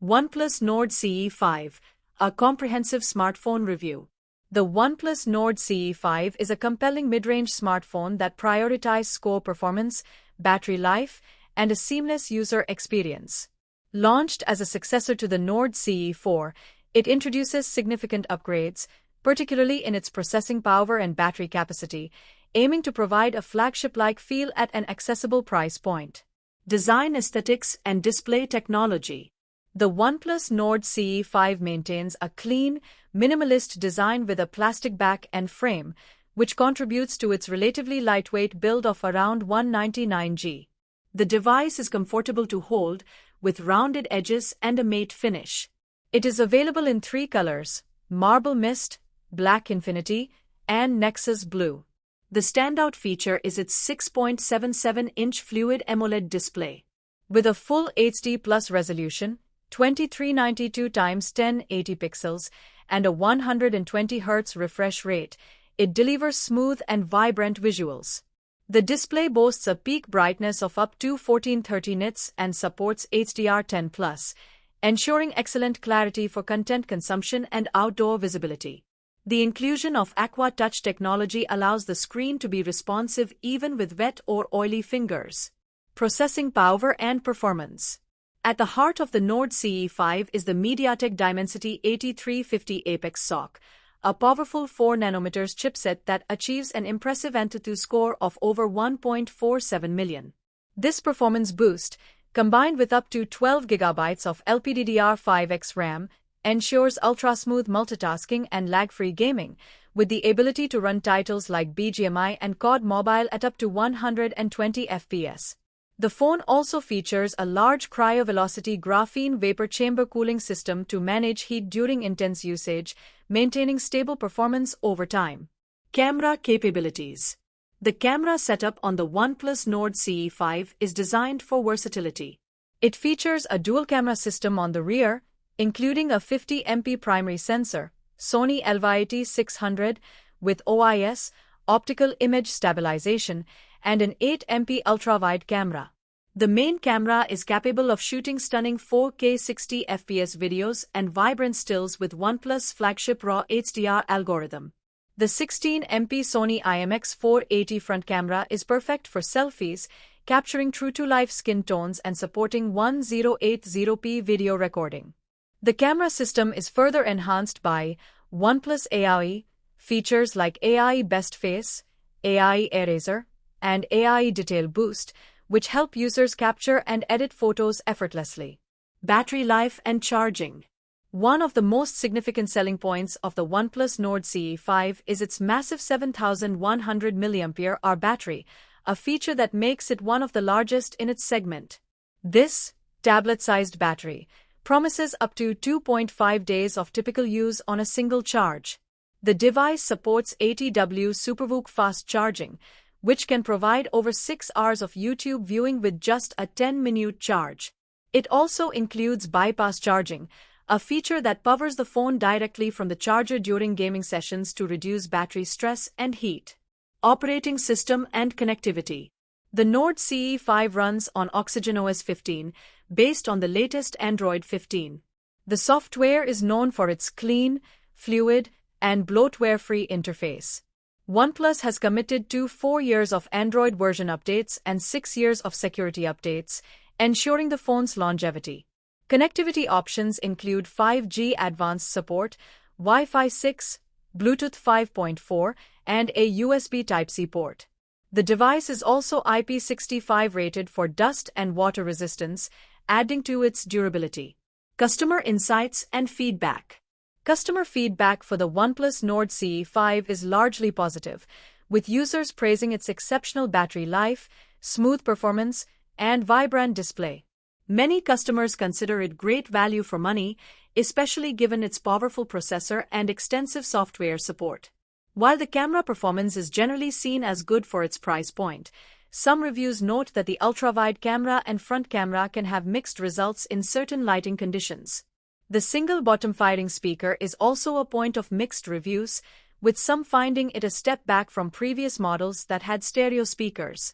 OnePlus Nord CE5, a comprehensive smartphone review. The OnePlus Nord CE5 is a compelling mid-range smartphone that prioritizes score performance, battery life, and a seamless user experience. Launched as a successor to the Nord CE4, it introduces significant upgrades, particularly in its processing power and battery capacity, aiming to provide a flagship-like feel at an accessible price point. Design aesthetics and display technology. The OnePlus Nord CE5 maintains a clean, minimalist design with a plastic back and frame, which contributes to its relatively lightweight build of around 199 g. The device is comfortable to hold, with rounded edges and a matte finish. It is available in 3 colors: Marble Mist, Black Infinity, and Nexus Blue. The standout feature is its 6.77-inch Fluid AMOLED display. With a full HD Plus resolution, 2392 x 1080 pixels, and a 120 Hz refresh rate, it delivers smooth and vibrant visuals. The display boasts a peak brightness of up to 1430 nits and supports HDR10+, ensuring excellent clarity for content consumption and outdoor visibility. The inclusion of Aqua Touch technology allows the screen to be responsive even with wet or oily fingers. Processing power and performance. At the heart of the Nord CE5 is the MediaTek Dimensity 8350 Apex SoC, a powerful 4nm chipset that achieves an impressive Antutu score of over 1.47 million. This performance boost, combined with up to 12 GB of LPDDR5X RAM, ensures ultra-smooth multitasking and lag-free gaming, with the ability to run titles like BGMI and COD Mobile at up to 120 FPS. The phone also features a large cryo-velocity graphene vapor chamber cooling system to manage heat during intense usage, maintaining stable performance over time. Camera capabilities. The camera setup on the OnePlus Nord CE5 is designed for versatility. It features a dual-camera system on the rear, including a 50MP primary sensor, Sony LVIT600, with OIS, optical image stabilization, and an 8MP ultra-wide camera. The main camera is capable of shooting stunning 4K 60 FPS videos and vibrant stills with OnePlus flagship RAW HDR algorithm. The 16MP Sony IMX480 front camera is perfect for selfies, capturing true-to-life skin tones and supporting 1080p video recording. The camera system is further enhanced by OnePlus AI features like AI Best Face, AI Eraser, and AI Detail Boost, which help users capture and edit photos effortlessly. Battery life and charging. One of the most significant selling points of the OnePlus Nord CE5 is its massive 7100 mAh battery, a feature that makes it one of the largest in its segment. This tablet-sized battery promises up to 2.5 days of typical use on a single charge. The device supports 80W SuperVOOC fast charging, which can provide over 6 hours of YouTube viewing with just a 10-minute charge. It also includes bypass charging, a feature that powers the phone directly from the charger during gaming sessions to reduce battery stress and heat. Operating system and connectivity. The Nord CE5 runs on OxygenOS 15, based on the latest Android 15. The software is known for its clean, fluid, and bloatware-free interface. OnePlus has committed to 4 years of Android version updates and 6 years of security updates, ensuring the phone's longevity. Connectivity options include 5G advanced support, Wi-Fi 6, Bluetooth 5.4, and a USB Type-C port. The device is also IP65 rated for dust and water resistance, adding to its durability. Customer insights and feedback. Customer feedback for the OnePlus Nord CE5 is largely positive, with users praising its exceptional battery life, smooth performance, and vibrant display. Many customers consider it great value for money, especially given its powerful processor and extensive software support. While the camera performance is generally seen as good for its price point, some reviews note that the ultra-wide camera and front camera can have mixed results in certain lighting conditions. The single bottom-firing speaker is also a point of mixed reviews, with some finding it a step back from previous models that had stereo speakers.